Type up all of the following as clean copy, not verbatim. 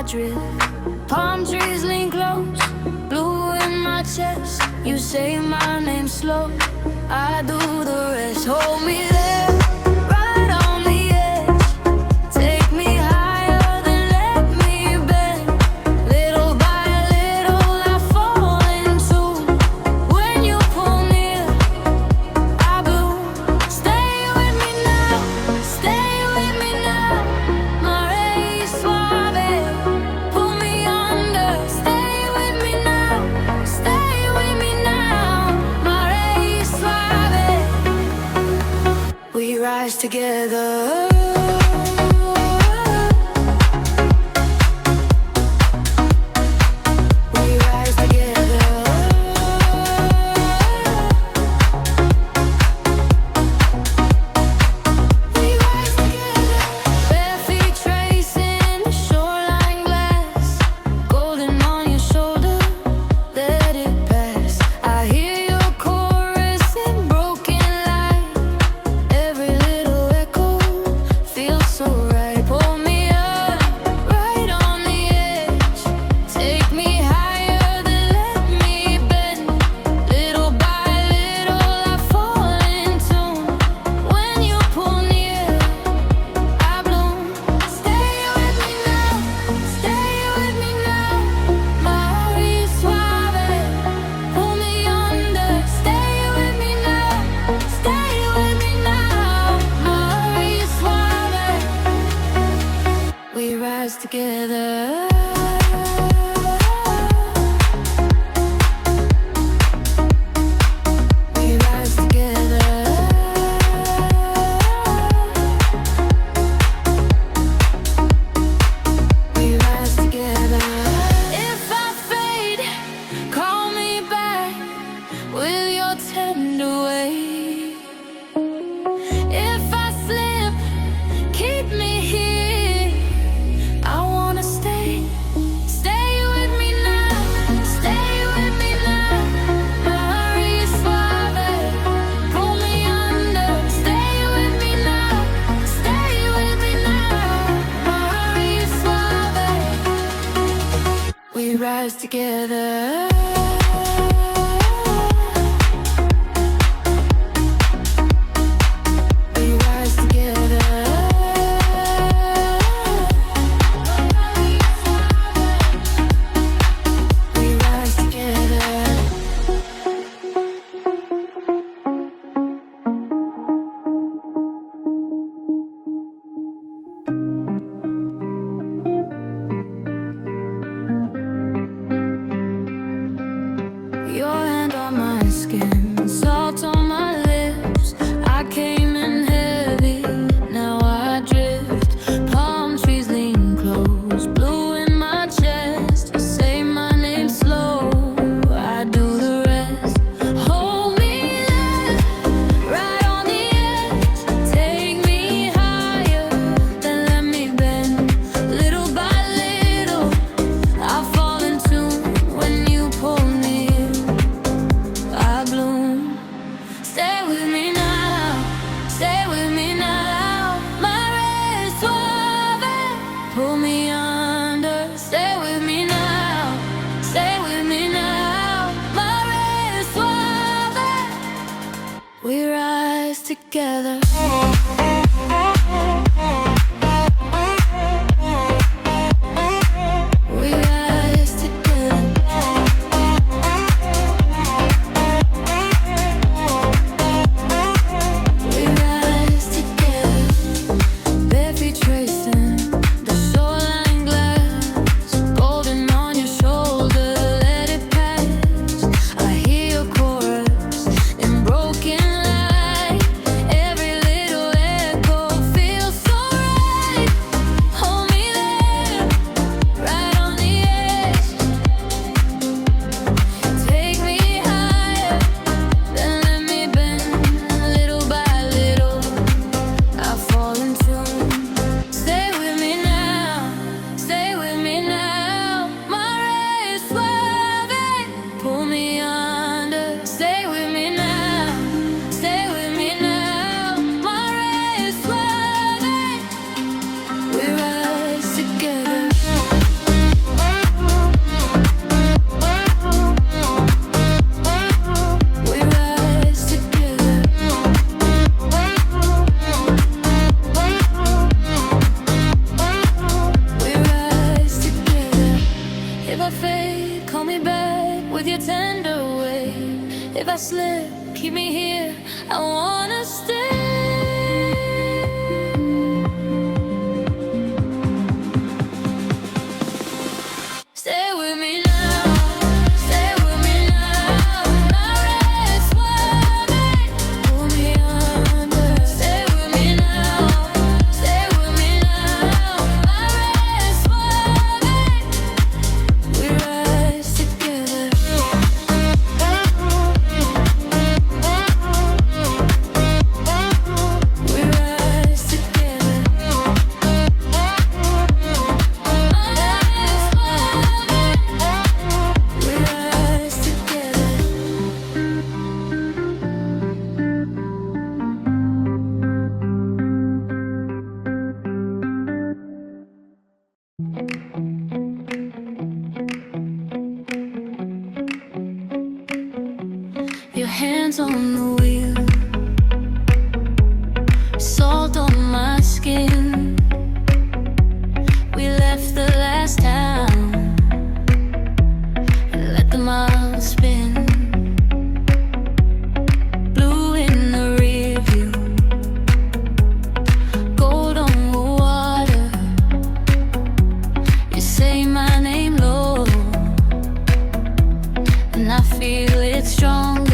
drift. Palm trees lean close, blue in my chest. You say my name slow, I do the rest. Hold me there, right on the edge. Take me higher, then let me bend. Little by little I fall into. When you pull near, I bloom. Stay with me now, stay with me now. Mare suave, pull me under. Stay with me now, stay with me now. Mare suave, we rise together. We rise together. We rise together. Bare feet tracing the shoreline glass. Golden on your shoulder, let it pass. I hear your chorus in broken light. Every little echo feels so right. Pull me up, right on the edge. Take me higher, then let me bend. Little by little I fall in tune. When you pull near, I bloom. Stay with me now, stay with me now. Mare suave, pull me under. Stay with me now, stay with me now. Mare suave, we rise together. We rise together. We rise together. If I fade, call me back with your tender way. If I slip, keep me here. I wanna stay, stay with me now, stay with me now. Mare suave, pull me under. Stay with me now, stay with me now. Mare suave, we rise together. We rise together. We rise together. If I fade, call me back with your tender way. If I slip, keep me here, I wanna stay. Stay with me now, stay with me now. My restless world, pull me under. Stay with me now, stay with me now. My restless world, we rise together. We rise together. We rise together. Your hands on the wheel, salt on my skin. We left the last town and let the miles spin. Blue in the rear view, gold on the water. You say my name low, and I feel it stronger.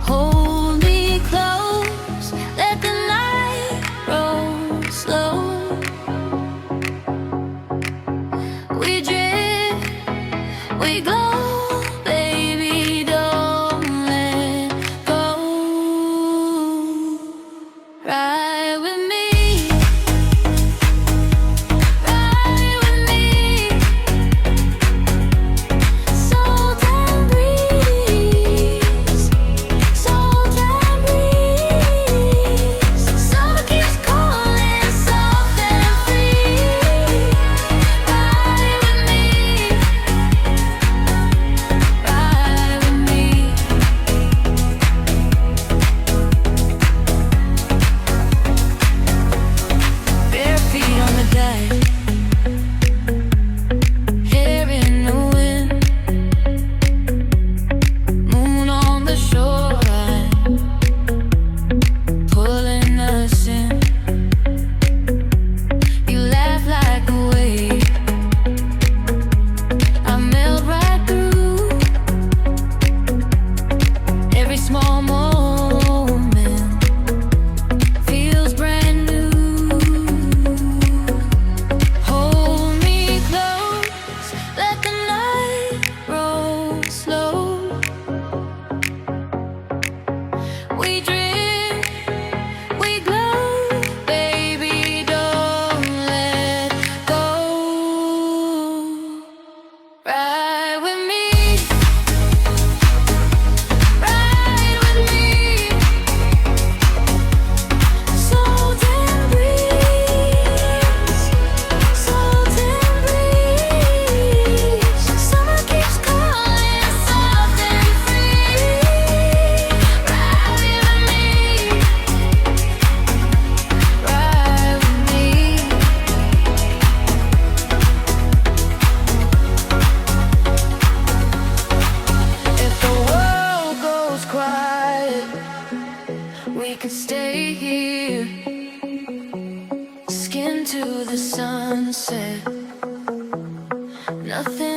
Hold me close, let the night roll slow. We drift, we glow, baby, don't let go. Ride with me, ride with me. Salt and breeze, salt and breeze. Summer keeps calling, soft and free. Ride with me, ride with me. Bare feet on the deck, hair in the wind, moon on the shoreline, pulling us in. You laugh like a wave, I melt right through. Every small moment feels brand new. Hold me close, let the night roll slow. We drift, we glow, baby, don't let go. Ride with me, ride with me. Salt and breeze, salt and breeze. Summer keeps calling, soft and free. Ride with me, ride with me. If the world goes quiet, we could stay here, skin to the sunset. Nothing